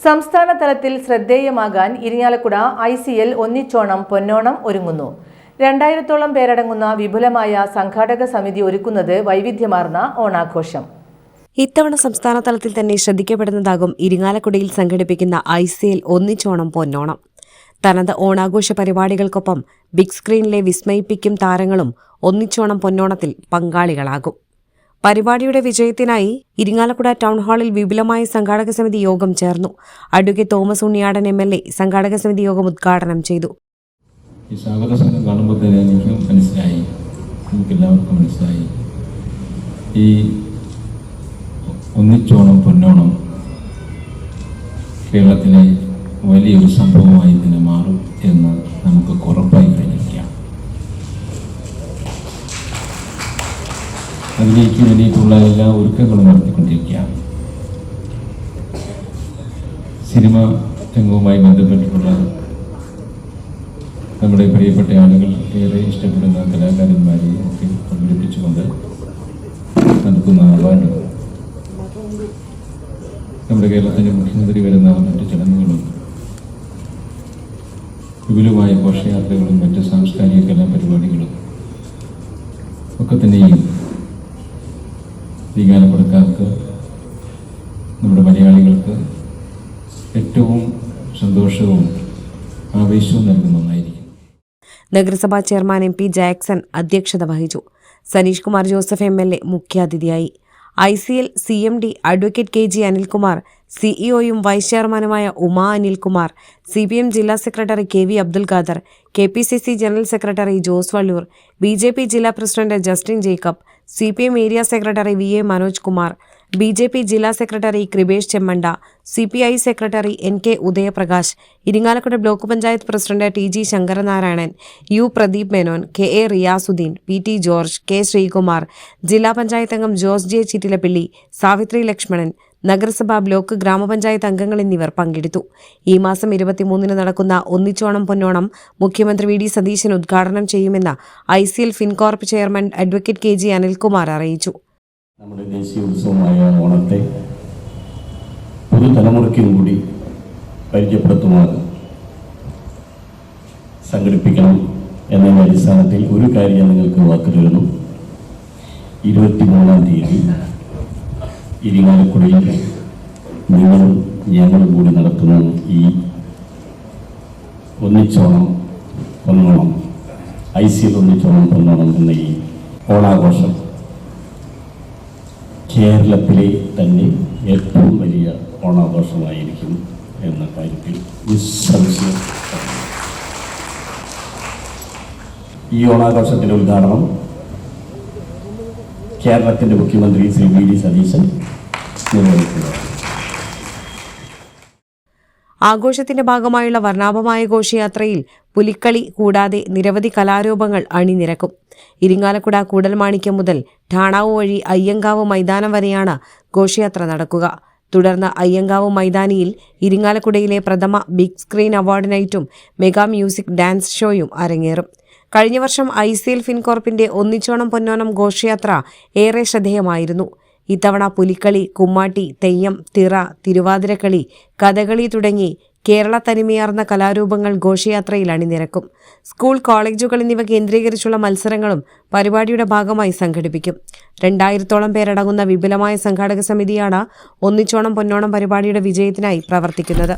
സംസ്ഥാന തലത്തിൽ ശ്രദ്ധേയമാകാൻ ഇരിങ്ങാലക്കുട ICL ഒന്നിച്ചോണം പൊന്നോണം ഒരുങ്ങുന്നു. 2000-ഓളം പേരടങ്ങുന്ന വിപുലമായ സംഘാടക സമിതി ഒരുക്കുന്നത് വൈവിധ്യമാർന്ന ഓണാഘോഷം. ഇത്തവണ സംസ്ഥാന തലത്തിൽ തന്നെ ശ്രദ്ധിക്കപ്പെടുന്നതാകും ഇരിങ്ങാലക്കുടയിൽ സംഘടിപ്പിക്കുന്ന ICL ഒന്നിച്ചോണം പൊന്നോണം. തനത് ഓണാഘോഷ പരിപാടികൾക്കൊപ്പം ബിഗ് സ്ക്രീനിലെ വിസ്മയിപ്പിക്കും താരങ്ങളും ഒന്നിച്ചോണം പൊന്നോണത്തിൽ പങ്കാളികളാകും. പരിപാടിയുടെ വിജയത്തിനായി ഇരിങ്ങാലക്കുട ടൗൺ ഹാളിൽ വിപുലമായ സംഘാടക സമിതി യോഗം ചേർന്നു. അഡ്വക്കേറ്റ് തോമസ് ഉണ്ണിയാടൻ MLA സംഘാടക സമിതി യോഗം ഉദ്ഘാടനം ചെയ്തു. ഈ സ്വാഗത സംഘം കാണുമ്പോൾ തന്നെ എനിക്ക് മനസ്സിലായി, നമുക്കെല്ലാവർക്കും മനസ്സിലായി, ഈ ഒന്നിച്ചോണം പൊന്നോണം കേരളത്തിലെ വലിയൊരു സംഭവമായി ഇതിനെ മാറും എന്ന് നമുക്ക് ഉറപ്പായി കഴിഞ്ഞിരിക്കാം. അതിലേക്ക് വേണ്ടിയിട്ടുള്ള എല്ലാ ഒരുക്കങ്ങളും നടത്തിക്കൊണ്ടിരിക്കുകയാണ്. സിനിമ രംഗവുമായി ബന്ധപ്പെട്ടിട്ടുള്ള നമ്മുടെ പ്രിയപ്പെട്ട ആളുകൾ ഏറെ ഇഷ്ടപ്പെടുന്ന കലാകാരന്മാരെ ഒക്കെ പങ്കെടുപ്പിച്ചുകൊണ്ട് നടത്തുന്ന അവാർഡ്, നമ്മുടെ കേരളത്തിൻ്റെ മുഖ്യമന്ത്രി വരുന്ന മറ്റ് ചടങ്ങുകളും വിപുലമായ ഘോഷയാത്രകളും മറ്റ് സാംസ്കാരിക കലാപരിപാടികളും ഒക്കെ തന്നെയും ഇരിങ്ങാലക്കുടക്കാർക്ക്, നമ്മുടെ മലയാളികൾക്ക് ഏറ്റവും സന്തോഷവും ആവേശവും നൽകുന്ന ഒന്നായിരിക്കും. നഗരസഭാ ചെയർമാൻ MP ജാക്സൺ അധ്യക്ഷത വഹിച്ചു. സനീഷ് കുമാർ ജോസഫ് MLA മുഖ്യാതിഥിയായി. ICL CMD advocate KG Anilkumar, CEOയും വൈസ് ചെയർമാനുമായ ഉമാ അനിൽകുമാർ, CPM ജില്ലാ secretary KV Abdul Khader, KPCC general secretary Jose Vallur, BJP ജില്ലാ president Justin Jacob, CPM area secretary VA Manoj Kumar, BJP ജില്ലാ secretary Kripesh Chemmanda, CPI secretary NK Udayaprakash, Irinjalakuda block panchayat president TG Sankaranarayanan, U Pradeep Menon, KA Riyasuddin, PT George, K Sreekumar, ജില്ലാ പഞ്ചായത്ത് അംഗം ജോസ് J ചിറ്റിലപ്പിള്ളി, സാവിത്രി ലക്ഷ്മണൻ, നഗരസഭ block ഗ്രാമപഞ്ചായത്ത് അംഗങ്ങൾ എന്നിവർ പങ്കെടുത്തു. ഈ മാസം 23-ന് നടക്കുന്ന ഒന്നിച്ചോണം പൊന്നോണം മുഖ്യമന്ത്രി VD സതീശൻ ഉദ്ഘാടനം ചെയ്യുമെന്ന് ICL Fincorp chairman advocate KG Anilkumar അറിയിച്ചു. നമ്മുടെ ദേശീയ ഉത്സവമായ ഓണത്തെ പുതുതലമുറയ്ക്കും കൂടി പരിചയപ്പെടുത്തുവാൻ സംഘടിപ്പിക്കണം എന്നതിൻ്റെ അടിസ്ഥാനത്തിൽ ഒരു കാര്യം നിങ്ങൾക്ക് വാക്ക് തരുന്നു. 23-ാം തീയതി ഇരിങ്ങാലക്കുടയിൽ നിങ്ങളും ഞങ്ങളും കൂടി നടത്തുന്ന ഈ ഒന്നിച്ചോണം പൊന്നോണം, ICL ഒന്നിച്ചോണം പൊന്നോണം എന്ന ഈ ഓണാഘോഷം കേരളത്തിലെ തന്നെ ഏറ്റവും വലിയ ഓണാഘോഷമായിരിക്കും എന്ന കാര്യത്തിൽ നിസ്സംശയം. ഈ ഓണാഘോഷത്തിൻ്റെ ഉദ്ഘാടനം കേരളത്തിൻ്റെ മുഖ്യമന്ത്രി ശ്രീ VD സതീശൻ നിർവഹിക്കുക. ആഘോഷത്തിന്റെ ഭാഗമായുള്ള വർണ്ണാഭമായ ഘോഷയാത്രയിൽ പുലിക്കളി കൂടാതെ നിരവധി കലാരൂപങ്ങൾ അണിനിരക്കും. ഇരിങ്ങാലക്കുട കൂടൽമാണിക്യം മുതൽ ഠാണാവ് വഴി അയ്യങ്കാവ് മൈതാനം വരെയാണ് ഘോഷയാത്ര നടക്കുക. തുടർന്ന് അയ്യങ്കാവ് മൈതാനിയിൽ ഇരിങ്ങാലക്കുടയിലെ പ്രഥമ ബിഗ് സ്ക്രീൻ അവാർഡ് നൈറ്റും മെഗാ മ്യൂസിക് ഡാൻസ് ഷോയും അരങ്ങേറും. കഴിഞ്ഞ വർഷം ICL ഫിൻകോർപ്പിന്റെ ഒന്നിച്ചോണം പൊന്നോണം ഘോഷയാത്ര ഏറെ ശ്രദ്ധേയമായിരുന്നു. ഇത്തവണ പുലിക്കളി, കുമ്മാട്ടി, തെയ്യം, തിറ, തിരുവാതിരക്കളി, കഥകളി തുടങ്ങി കേരള തനിമയാർന്ന കലാരൂപങ്ങൾ ഘോഷയാത്രയിൽ അണിനിരക്കും. സ്കൂൾ, കോളേജുകൾ എന്നിവ കേന്ദ്രീകരിച്ചുള്ള മത്സരങ്ങളും പരിപാടിയുടെ ഭാഗമായി സംഘടിപ്പിക്കും. 2000-ഓളം പേരടങ്ങുന്ന വിപുലമായ സംഘാടക സമിതിയാണ് ഒന്നിച്ചോണം പൊന്നോണം പരിപാടിയുടെ വിജയത്തിനായി പ്രവർത്തിക്കുന്നത്.